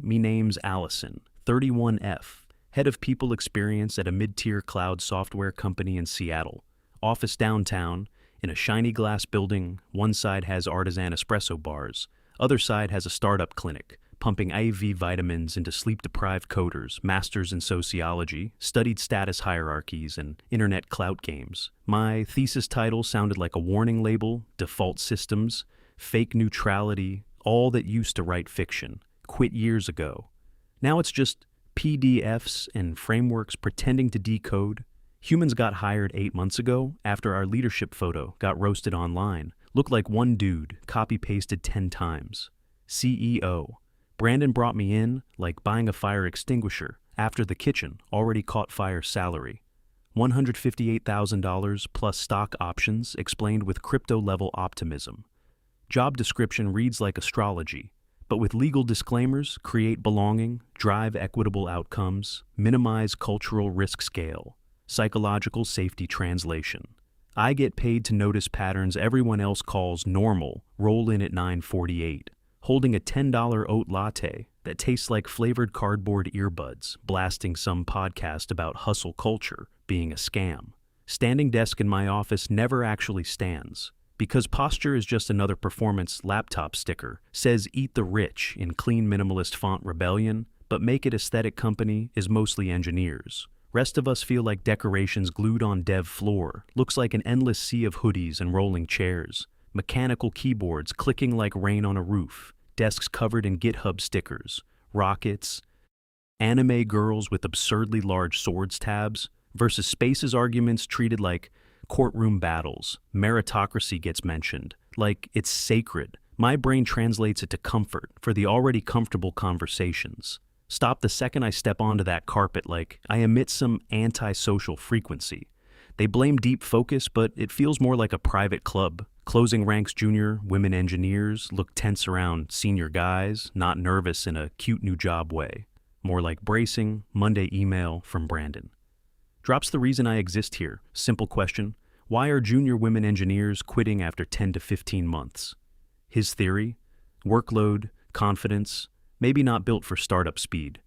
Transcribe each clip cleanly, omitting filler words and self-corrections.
me name's Allison, 31F, head of people experience at a mid-tier cloud software company in Seattle. Office downtown, in a shiny glass building. One side has artisan espresso bars, other side has a startup clinic, pumping IV vitamins into sleep-deprived coders, masters in sociology, studied status hierarchies, and internet clout games. My thesis title sounded like a warning label: default systems, fake neutrality, all that used to write fiction, quit years ago. Now it's just PDFs and frameworks pretending to decode. Humans got hired 8 months ago after our leadership photo got roasted online. Looked like one dude, copy-pasted 10 times. CEO. Brandon brought me in like buying a fire extinguisher after the kitchen already caught fire. Salary $158,000 plus stock options explained with crypto-level optimism. Job description reads like astrology, but with legal disclaimers: create belonging, drive equitable outcomes, minimize cultural risk scale, psychological safety. Translation: I get paid to notice patterns everyone else calls normal, roll in at 9:48, holding a $10 oat latte that tastes like flavored cardboard earbuds, blasting some podcast about hustle culture being a scam. Standing desk in my office never actually stands, because posture is just another performance. Laptop sticker says eat the rich in clean minimalist font. Rebellion, but make it aesthetic company is mostly engineers. Rest of us feel like decorations glued on dev floor. Looks like an endless sea of hoodies and rolling chairs. Mechanical keyboards clicking like rain on a roof. Desks covered in GitHub stickers. Rockets. Anime girls with absurdly large swords tabs versus spaces arguments treated like courtroom battles. Meritocracy gets mentioned like it's sacred. My brain translates it to comfort for the already comfortable conversations. Stop the second I step onto that carpet like I emit some antisocial frequency. They blame deep focus, but it feels more like a private club. Closing ranks junior women engineers look tense around senior guys, not nervous in a cute new job way. More like bracing. Monday email from Brandon. Drops the reason I exist here. Simple question: why are junior women engineers quitting after 10 to 15 months? His theory: workload, confidence, maybe not built for startup speed.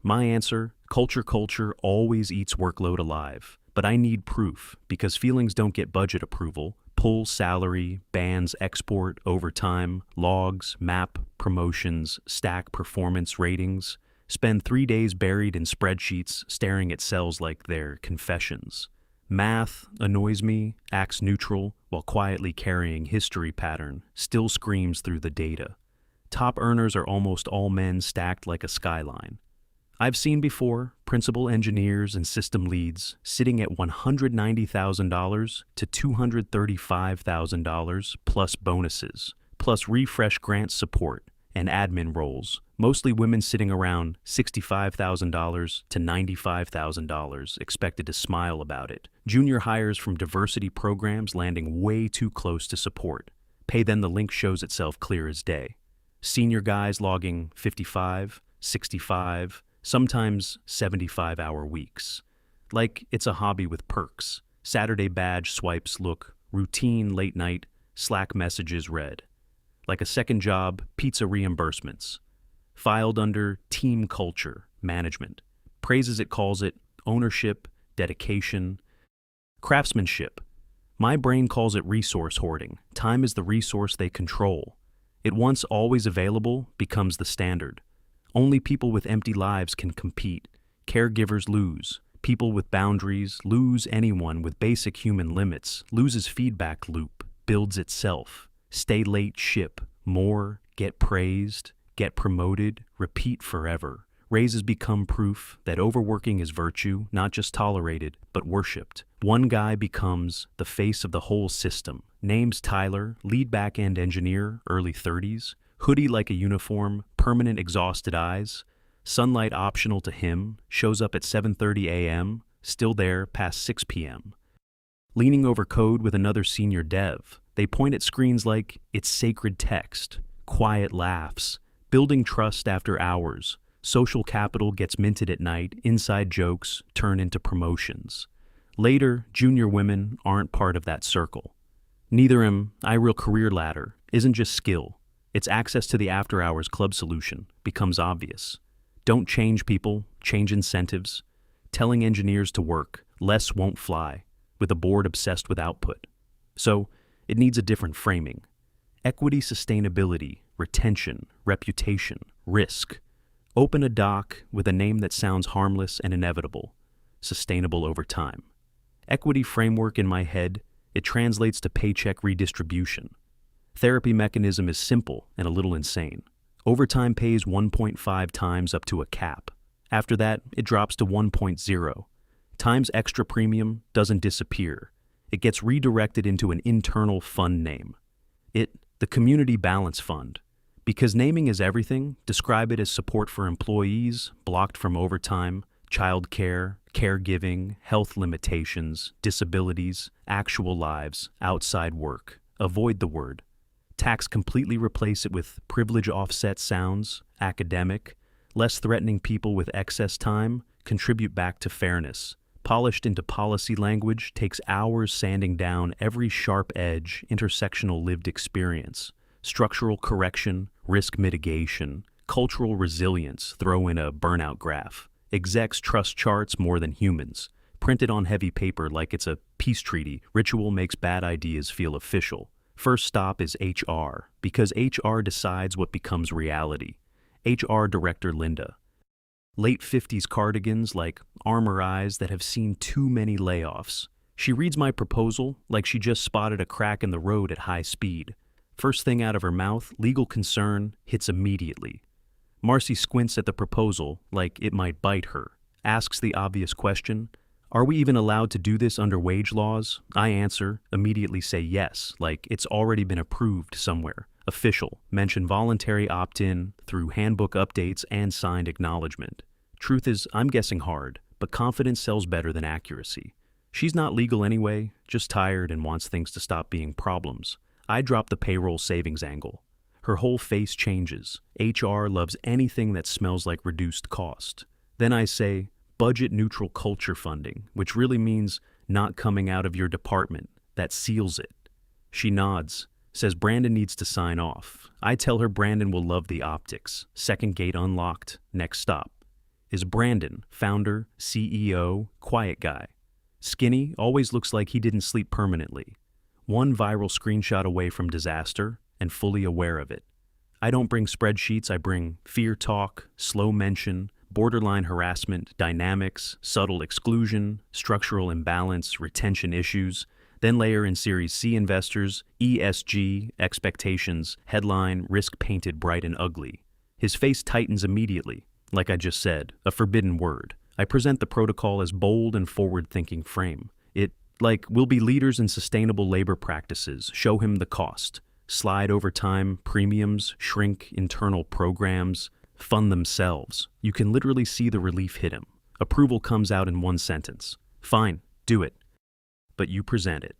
My answer: culture always eats workload alive. But I need proof, because feelings don't get budget approval. Pull salary, bans export, overtime, logs, map promotions, stack performance ratings. Spend 3 days buried in spreadsheets, staring at cells like they're confessions. Math annoys me, acts neutral, while quietly carrying history pattern, still screams through the data. Top earners are almost all men stacked like a skyline. I've seen before principal engineers and system leads sitting at $190,000 to $235,000 plus bonuses, plus refresh grant support and admin roles. Mostly women sitting around $65,000 to $95,000, expected to smile about it. Junior hires from diversity programs landing way too close to support. Pay then the link shows itself clear as day. Senior guys logging 55, 65, sometimes 75-hour weeks. Like it's a hobby with perks. Saturday badge swipes look routine. Late night Slack messages read like a second job. Pizza reimbursements filed under team culture management. Praises it, calls it ownership, dedication, craftsmanship. My brain calls it resource hoarding. Time is the resource they control. It once always available becomes the standard. Only people with empty lives can compete. Caregivers lose. People with boundaries lose. Anyone with basic human limits loses. Feedback loop builds itself. Stay late, ship more, get praised, get promoted, repeat forever. Raises become proof that overworking is virtue, not just tolerated, but worshipped. One guy becomes the face of the whole system. Name's Tyler, lead back-end engineer, early 30s. Hoodie like a uniform, permanent exhausted eyes. Sunlight optional to him, shows up at 7:30 a.m., still there past 6 p.m. Leaning over code with another senior dev, they point at screens like it's sacred text. Quiet laughs, building trust after hours. Social capital gets minted at night, inside jokes turn into promotions. Later, junior women aren't part of that circle. Neither am I. Real career ladder isn't just skill, Its access to the after-hours club solution becomes obvious. Don't change people, change incentives. Telling engineers to work less won't fly, with a board obsessed with output. So, it needs a different framing. Equity, sustainability, retention, reputation, risk. Open a doc with a name that sounds harmless and inevitable. Sustainable over time. Equity framework in my head, it translates to paycheck redistribution. Therapy mechanism is simple and a little insane. Overtime pays 1.5 times up to a cap. After that, it drops to 1.0. Times extra premium doesn't disappear. It gets redirected into an internal fund name. The Community Balance Fund. Because naming is everything, describe it as support for employees, blocked from overtime, childcare, caregiving, health limitations, disabilities, actual lives, outside work. Avoid the word. Tax completely replace it with privilege offset sounds, academic, less threatening people with excess time, contribute back to fairness. Polished into policy language takes hours sanding down every sharp edge, intersectional lived experience. Structural correction, risk mitigation, cultural resilience, throw in a burnout graph. Execs trust charts more than humans. Printed on heavy paper like it's a peace treaty, ritual makes bad ideas feel official. First stop is HR, because HR decides what becomes reality. HR Director Linda. Late 50s cardigans like armor eyes that have seen too many layoffs. She reads my proposal like she just spotted a crack in the road at high speed. First thing out of her mouth, legal concern, hits immediately. Marcy squints at the proposal like it might bite her. Asks the obvious question, are we even allowed to do this under wage laws? I answer, immediately say yes, like it's already been approved somewhere. Official, mention voluntary opt-in through handbook updates and signed acknowledgement. Truth is, I'm guessing hard, but confidence sells better than accuracy. She's not legal anyway, just tired and wants things to stop being problems. I drop the payroll savings angle. Her whole face changes. HR loves anything that smells like reduced cost. Then I say, budget-neutral culture funding, which really means not coming out of your department. That seals it. She nods, says Brandon needs to sign off. I tell her Brandon will love the optics. Second gate unlocked. Next stop. Is Brandon, founder, CEO, quiet guy. Skinny, always looks like he didn't sleep permanently. One viral screenshot away from disaster, and fully aware of it. I don't bring spreadsheets, I bring fear talk, slow mention, borderline harassment, dynamics, subtle exclusion, structural imbalance, retention issues, then layer in Series C investors, ESG, expectations, headline, risk painted bright and ugly. His face tightens immediately, like I just said, a forbidden word. I present the protocol as bold and forward-thinking frame. We'll be leaders in sustainable labor practices, show him the cost. Slide over time, premiums, shrink internal programs, fund themselves. You can literally see the relief hit him. Approval comes out in one sentence. Fine, do it. But you present it.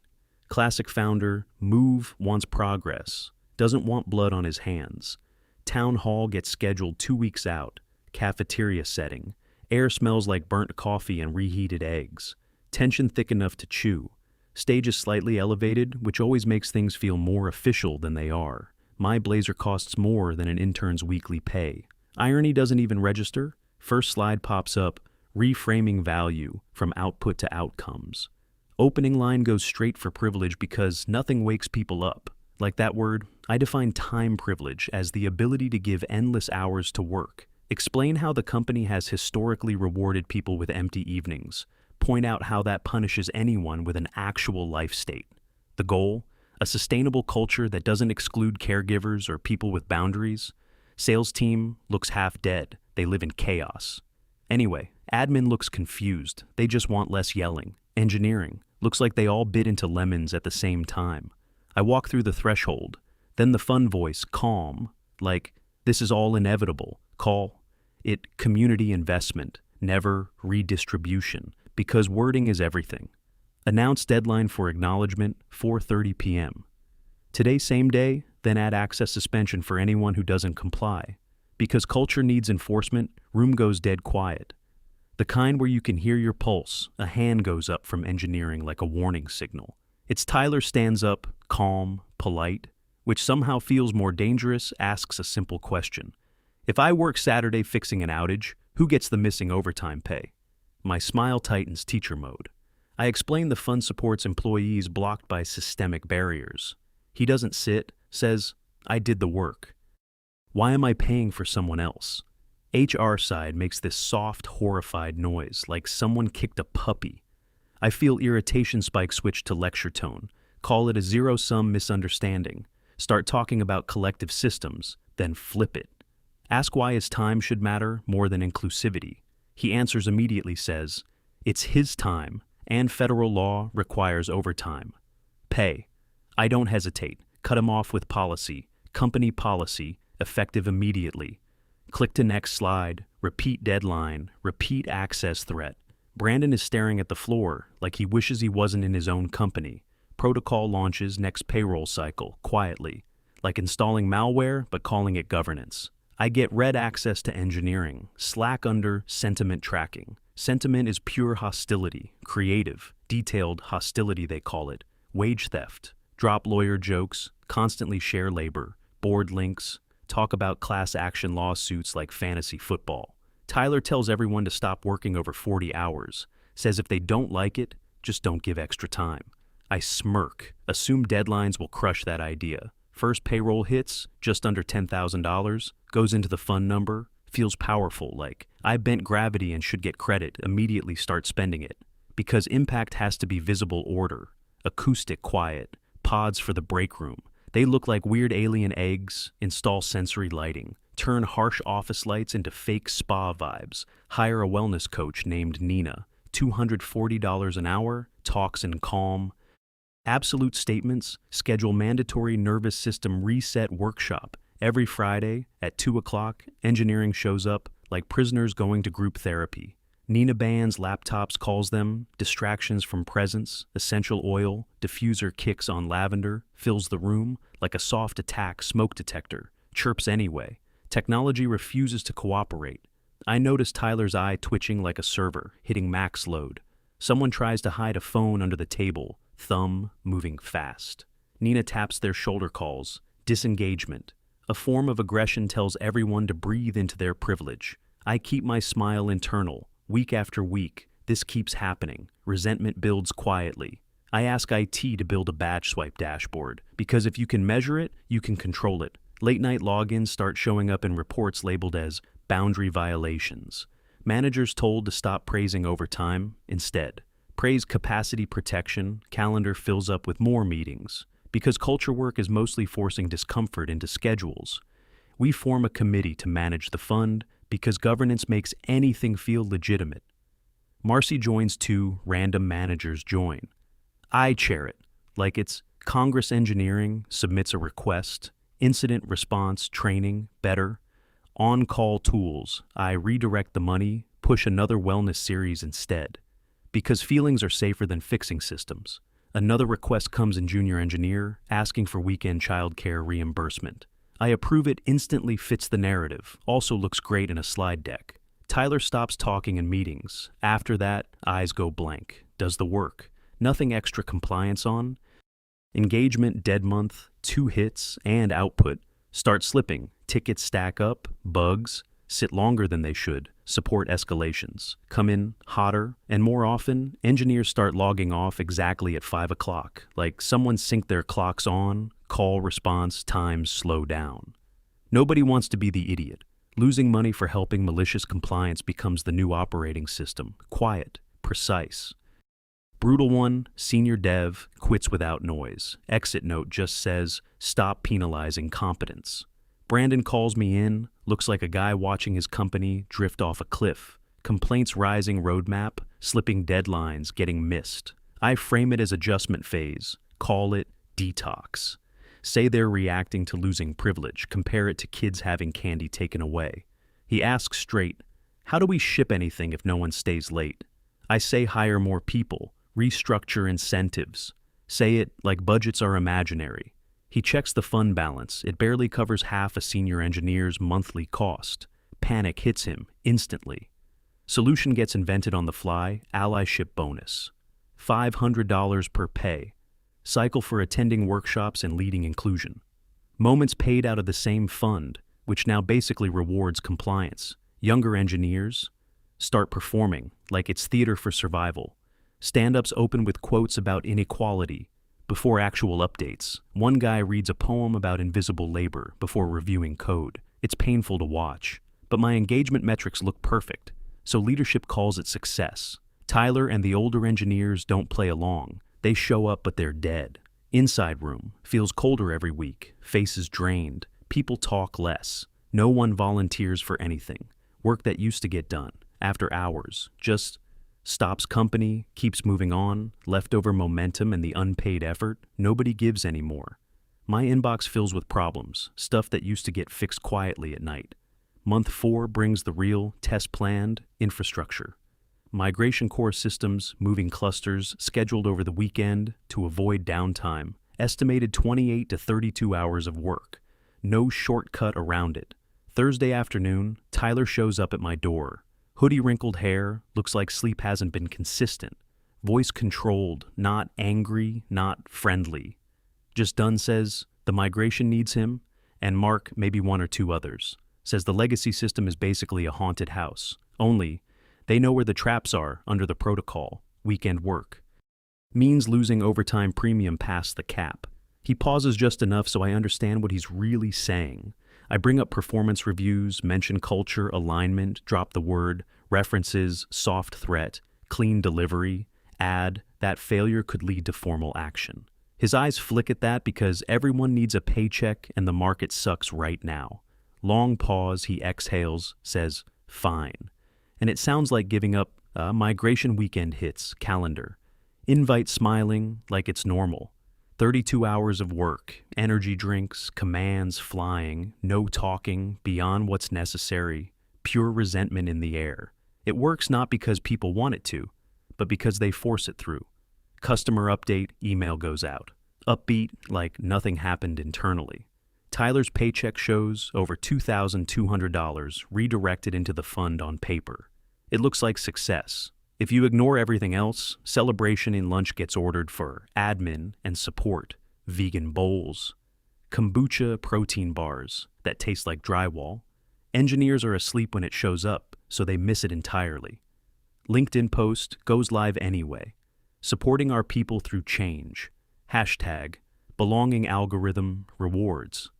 Classic founder, move, wants progress, doesn't want blood on his hands. Town hall gets scheduled 2 weeks out. Cafeteria setting. Air smells like burnt coffee and reheated eggs. Tension thick enough to chew. Stage is slightly elevated, which always makes things feel more official than they are. My blazer costs more than an intern's weekly pay. Irony doesn't even register. First slide pops up, reframing value from output to outcomes. Opening line goes straight for privilege because nothing wakes people up. Like that word, I define time privilege as the ability to give endless hours to work. Explain how the company has historically rewarded people with empty evenings. Point out how that punishes anyone with an actual life state. The goal? A sustainable culture that doesn't exclude caregivers or people with boundaries. Sales team looks half dead. They live in chaos. Anyway, admin looks confused. They just want less yelling. Engineering looks like they all bit into lemons at the same time. I walk through the threshold. Then the fun voice, calm, like, this is all inevitable. Call it community investment, never redistribution. Because wording is everything. Announce deadline for acknowledgement, 4:30 p.m. Today, same day, then add access suspension for anyone who doesn't comply. Because culture needs enforcement, room goes dead quiet. The kind where you can hear your pulse, a hand goes up from engineering like a warning signal. It's Tyler stands up, calm, polite. which somehow feels more dangerous, asks a simple question. If I work Saturday fixing an outage, who gets the missing overtime pay? My smile tightens teacher mode. I explain the fund supports employees blocked by systemic barriers. He doesn't sit, says, I did the work. Why am I paying for someone else? HR side makes this soft, horrified noise, like someone kicked a puppy. I feel irritation spike switch to lecture tone. Call it a zero-sum misunderstanding. Start talking about collective systems, then flip it. Ask why his time should matter more than inclusivity. He answers immediately, says, it's his time, and federal law requires overtime. Pay. I don't hesitate. Cut him off with policy, company policy, effective immediately. Click to next slide, repeat deadline, repeat access threat. Brandon is staring at the floor like he wishes he wasn't in his own company. Protocol launches next payroll cycle, quietly, like installing malware but calling it governance. I get red access to engineering, Slack under sentiment tracking. Sentiment is pure hostility, creative, detailed hostility they call it, wage theft, drop lawyer jokes, constantly share labor, board links, talk about class action lawsuits like fantasy football. Tyler tells everyone to stop working over 40 hours, says if they don't like it, just don't give extra time. I smirk, assume deadlines will crush that idea. First payroll hits, just under $10,000, goes into the fund number, feels powerful, like I bent gravity and should get credit, immediately start spending it. Because impact has to be visible order, acoustic quiet, pods for the break room. They look like weird alien eggs, install sensory lighting, turn harsh office lights into fake spa vibes, hire a wellness coach named Nina, $240 an hour, talks in calm. Absolute statements, schedule mandatory nervous system reset workshop. Every Friday at 2 o'clock, engineering shows up like prisoners going to group therapy. Nina bans laptops, calls them, distractions from presence, essential oil, diffuser kicks on lavender, fills the room like a soft attack smoke detector, chirps anyway. Technology refuses to cooperate. I notice Tyler's eye twitching like a server, hitting max load. Someone tries to hide a phone under the table, thumb moving fast. Nina taps their shoulder, calls, disengagement. A form of aggression tells everyone to breathe into their privilege. I keep my smile internal. Week after week, this keeps happening. Resentment builds quietly. I ask IT to build a badge swipe dashboard, because if you can measure it, you can control it. Late-night logins start showing up in reports labeled as boundary violations. Managers told to stop praising overtime, instead. Praise capacity protection, calendar fills up with more meetings. Because culture work is mostly forcing discomfort into schedules. We form a committee to manage the fund, because governance makes anything feel legitimate. Marcy joins too, random managers join. I chair it, like it's Congress engineering submits a request, incident response training, better. On-call tools, I redirect the money, push another wellness series instead. Because feelings are safer than fixing systems. Another request comes in junior engineer, asking for weekend childcare reimbursement. I approve it, instantly fits the narrative, also looks great in a slide deck. Tyler stops talking in meetings. After that, eyes go blank. Does the work. Nothing extra compliance on. Engagement dead month, 2 hits, and output. Start slipping, tickets stack up, bugs, sit longer than they should, support escalations, come in hotter, and more often, engineers start logging off exactly at 5 o'clock, like someone synced their clocks on, call response times slow down. Nobody wants to be the idiot. Losing money for helping malicious compliance becomes the new operating system, quiet, precise. Brutal one, senior dev, quits without noise. Exit note just says, stop penalizing competence. Brandon calls me in, looks like a guy watching his company drift off a cliff. Complaints rising, roadmap, slipping deadlines, getting missed. I frame it as adjustment phase, call it detox. Say they're reacting to losing privilege, compare it to kids having candy taken away. He asks straight, how do we ship anything if no one stays late? I say hire more people, restructure incentives. Say it like budgets are imaginary. He checks the fund balance. It barely covers half a senior engineer's monthly cost. Panic hits him instantly. Solution gets invented on the fly, allyship bonus. $500 per pay. Cycle for attending workshops and leading inclusion. Moments paid out of the same fund, which now basically rewards compliance. Younger engineers start performing like it's theater for survival. Stand-ups open with quotes about inequality before actual updates. One guy reads a poem about invisible labor before reviewing code. It's painful to watch, but my engagement metrics look perfect, so leadership calls it success. Tyler and the older engineers don't play along. They show up, but they're dead. Inside room feels colder every week, faces drained, people talk less. No one volunteers for anything. Work that used to get done after hours just stops. Company keeps moving on, leftover momentum and the unpaid effort. Nobody gives anymore. My inbox fills with problems, stuff that used to get fixed quietly at night. Month 4 brings the real, test planned infrastructure. Migration core systems, moving clusters, scheduled over the weekend to avoid downtime. Estimated 28 to 32 hours of work. No shortcut around it. Thursday afternoon, Tyler shows up at my door. Hoodie, wrinkled hair, looks like sleep hasn't been consistent. Voice controlled, not angry, not friendly. Just done, says the migration needs him, and Mark, maybe 1 or 2 others. Says the legacy system is basically a haunted house. Only, they know where the traps are under the protocol. Weekend work means losing overtime premium past the cap. He pauses just enough so I understand what he's really saying. I bring up performance reviews, mention culture, alignment, drop the word, references, soft threat, clean delivery, add that failure could lead to formal action. His eyes flick at that because everyone needs a paycheck and the market sucks right now. Long pause, he exhales, says, fine. And it sounds like giving up. Migration weekend hits, calendar. Invite smiling like it's normal. 32 hours of work, energy drinks, commands flying, no talking, beyond what's necessary, pure resentment in the air. It works not because people want it to, but because they force it through. Customer update, email goes out. Upbeat like nothing happened internally. Tyler's paycheck shows over $2,200 redirected into the fund on paper. It looks like success. If you ignore everything else, celebration in lunch gets ordered for admin and support, vegan bowls, kombucha protein bars that taste like drywall. Engineers are asleep when it shows up, so they miss it entirely. LinkedIn post goes live anyway. Supporting our people through change. Hashtag belonging algorithm rewards.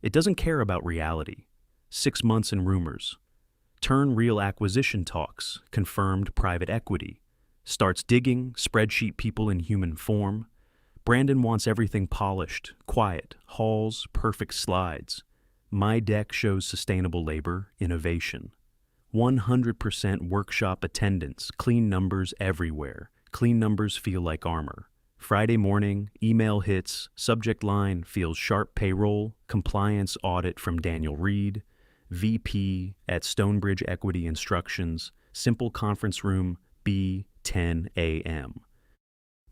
It doesn't care about reality. 6 months in rumors. Turn real acquisition talks, confirmed private equity. Starts digging, spreadsheet people in human form. Brandon wants everything polished, quiet, halls, perfect slides. My deck shows sustainable labor, innovation. 100% workshop attendance, clean numbers everywhere. Clean numbers feel like armor. Friday morning, email hits, subject line feels sharp payroll, compliance audit from Daniel Reed. VP at Stonebridge Equity Instructions, simple conference room, B, 10 a.m.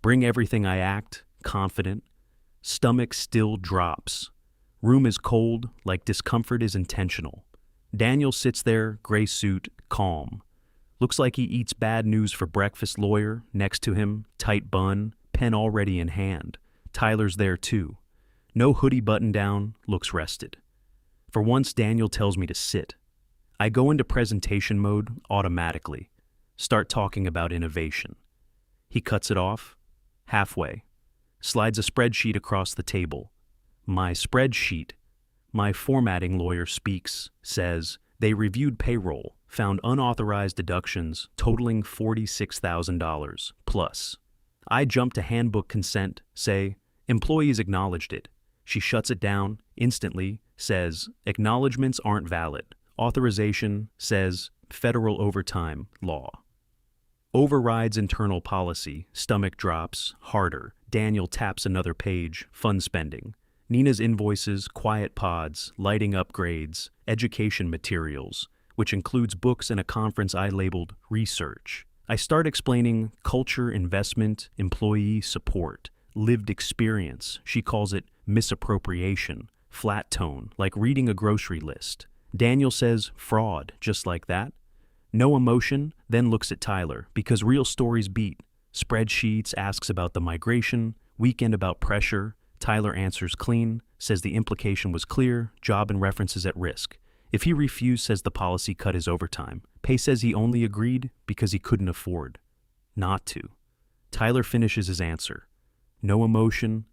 Bring everything I act, confident. Stomach still drops. Room is cold, like discomfort is intentional. Daniel sits there, gray suit, calm. Looks like he eats bad news for breakfast. Lawyer, next to him, tight bun, pen already in hand. Tyler's there too. No hoodie button down, looks rested. For once, Daniel tells me to sit. I go into presentation mode automatically. Start talking about innovation. He cuts it off, halfway. Slides a spreadsheet across the table. My spreadsheet. My formatting lawyer speaks, says, they reviewed payroll, found unauthorized deductions totaling $46,000 plus. I jump to handbook consent, say, employees acknowledged it. She shuts it down, instantly, says, acknowledgements aren't valid. Authorization says, federal overtime law. Overrides internal policy, stomach drops, harder. Daniel taps another page, fund spending. Nina's invoices, quiet pods, lighting upgrades, education materials, which includes books and a conference I labeled research. I start explaining culture, investment, employee support, lived experience. She calls it misappropriation, flat tone, like reading a grocery list. Daniel says fraud, just like that. No emotion, then looks at Tyler, because real stories beat. Spreadsheets, asks about the migration, weekend about pressure, Tyler answers clean, says the implication was clear, job and references at risk. If he refused, says the policy cut his overtime. Pay says he only agreed because he couldn't afford not to. Tyler finishes his answer. No emotion,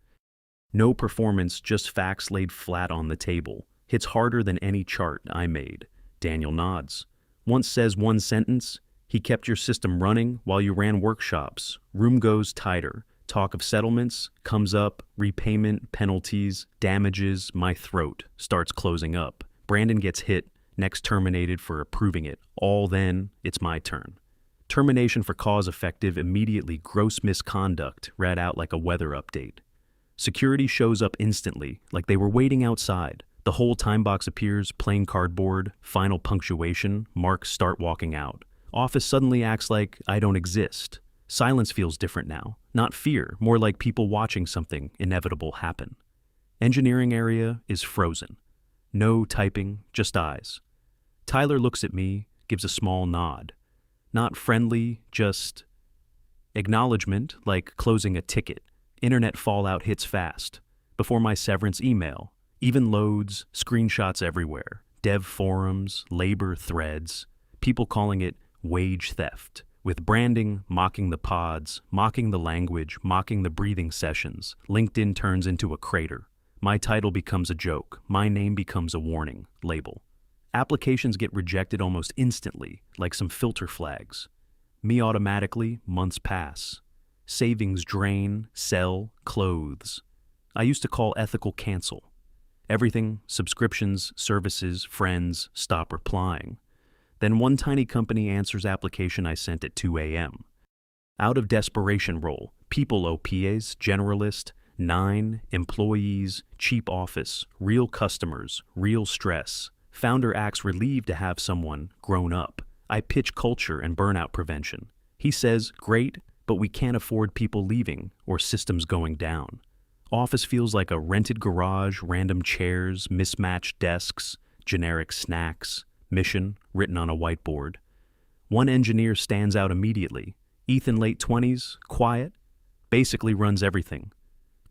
no performance, just facts laid flat on the table. Hits harder than any chart I made. Daniel nods. Once says one sentence, he kept your system running while you ran workshops. Room goes tighter. Talk of settlements comes up, repayment, penalties, damages, my throat starts closing up. Brandon gets hit, next terminated for approving it. All then, it's my turn. Termination for cause effective immediately, gross misconduct read out like a weather update. Security shows up instantly, like they were waiting outside. The whole time box appears, plain cardboard, final punctuation, marks start walking out. Office suddenly acts like I don't exist. Silence feels different now. Not fear, more like people watching something inevitable happen. Engineering area is frozen. No typing, just eyes. Tyler looks at me, gives a small nod. Not friendly, just acknowledgement, like closing a ticket. Internet fallout hits fast. Before my severance email, even loads, screenshots everywhere. Dev forums, labor threads, people calling it wage theft. With branding, mocking the pods, mocking the language, mocking the breathing sessions, LinkedIn turns into a crater. My title becomes a joke. My name becomes a warning label. Applications get rejected almost instantly, like some filter flags. Me automatically, months pass. Savings drain, sell, clothes. I used to call ethical cancel. Everything, subscriptions, services, friends, stop replying. Then one tiny company answers application I sent at 2 a.m. Out of desperation role, people OPAs, generalist, 9, employees, cheap office, real customers, real stress. Founder acts relieved to have someone grown up. I pitch culture and burnout prevention. He says, great, but we can't afford people leaving or systems going down. Office feels like a rented garage, random chairs, mismatched desks, generic snacks. Mission, written on a whiteboard. One engineer stands out immediately. Ethan, late 20s, quiet, basically runs everything.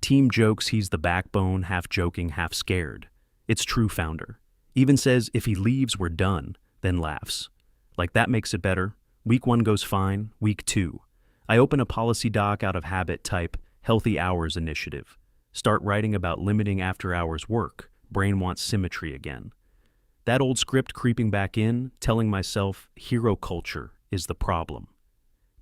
Team jokes he's the backbone, half joking, half scared. It's true founder. Even says if he leaves, we're done, then laughs. Like that makes it better. Week 1 goes fine, week 2. I open a policy doc out of habit, type healthy hours initiative. Start writing about limiting after hours work. Brain wants symmetry again. That old script creeping back in, telling myself hero culture is the problem.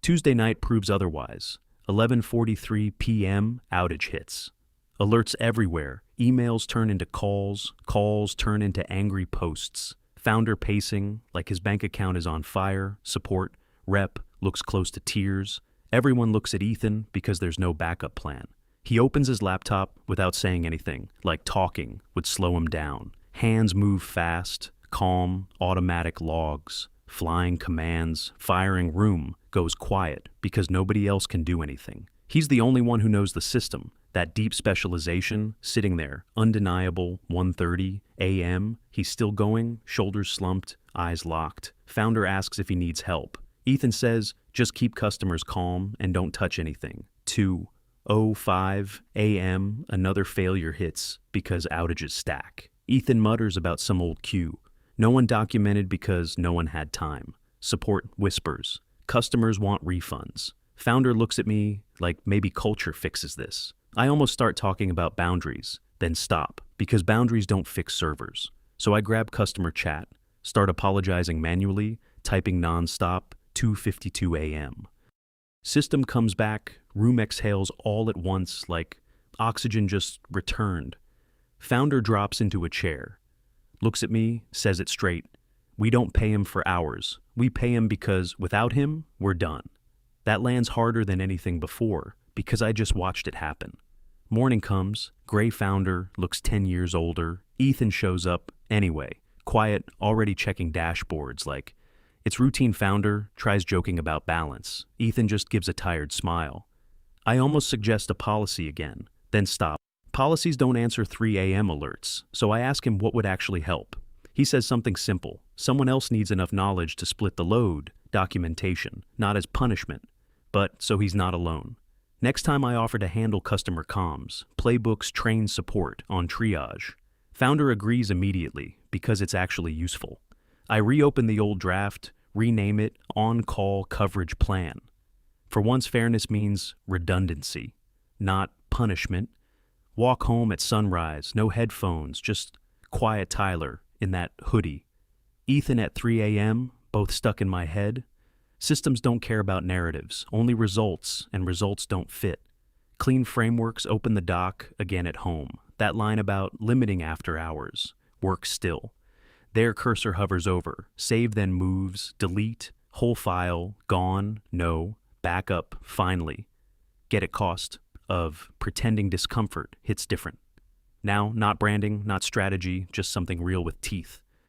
Tuesday night proves otherwise. 11:43 p.m. outage hits. Alerts everywhere. Emails turn into calls. Calls turn into angry posts. Founder pacing like his bank account is on fire. Support. Rep looks close to tears. Everyone looks at Ethan because there's no backup plan. He opens his laptop without saying anything, like talking would slow him down. Hands move fast, calm, automatic logs, flying commands, firing room goes quiet because nobody else can do anything. He's the only one who knows the system. That deep specialization, sitting there, undeniable, 1:30 a.m. He's still going, shoulders slumped, eyes locked. Founder asks if he needs help. Ethan says, just keep customers calm and don't touch anything. 2:05 a.m. Another failure hits because outages stack. Ethan mutters about some old queue. No one documented because no one had time. Support whispers. Customers want refunds. Founder looks at me like maybe culture fixes this. I almost start talking about boundaries, then stop, because boundaries don't fix servers. So I grab customer chat, start apologizing manually, typing nonstop, 2:52 a.m. System comes back, room exhales all at once like oxygen just returned. Founder drops into a chair, looks at me, says it straight. We don't pay him for hours. We pay him because without him, we're done. That lands harder than anything before because I just watched it happen. Morning comes, gray founder looks 10 years older. Ethan shows up anyway, quiet, already checking dashboards like, it's routine. Founder tries joking about balance. Ethan just gives a tired smile. I almost suggest a policy again, then stop. Policies don't answer 3 a.m. alerts, so I ask him what would actually help. He says something simple. Someone else needs enough knowledge to split the load, documentation, not as punishment, but so he's not alone. Next time I offer to handle customer comms, playbooks train support on triage. Founder agrees immediately because it's actually useful. I reopen the old draft, rename it on-call coverage plan. For once, fairness means redundancy, not punishment. Walk home at sunrise, no headphones, just quiet Tyler in that hoodie. Ethan at 3 a.m., both stuck in my head. Systems don't care about narratives, only results, and results don't fit. Clean frameworks open the dock again at home. That line about limiting after hours works still. There cursor hovers over, save then moves, delete, whole file, gone, no, backup, finally. Get it cost of pretending discomfort hits different. Now, not branding, not strategy, just something real with teeth.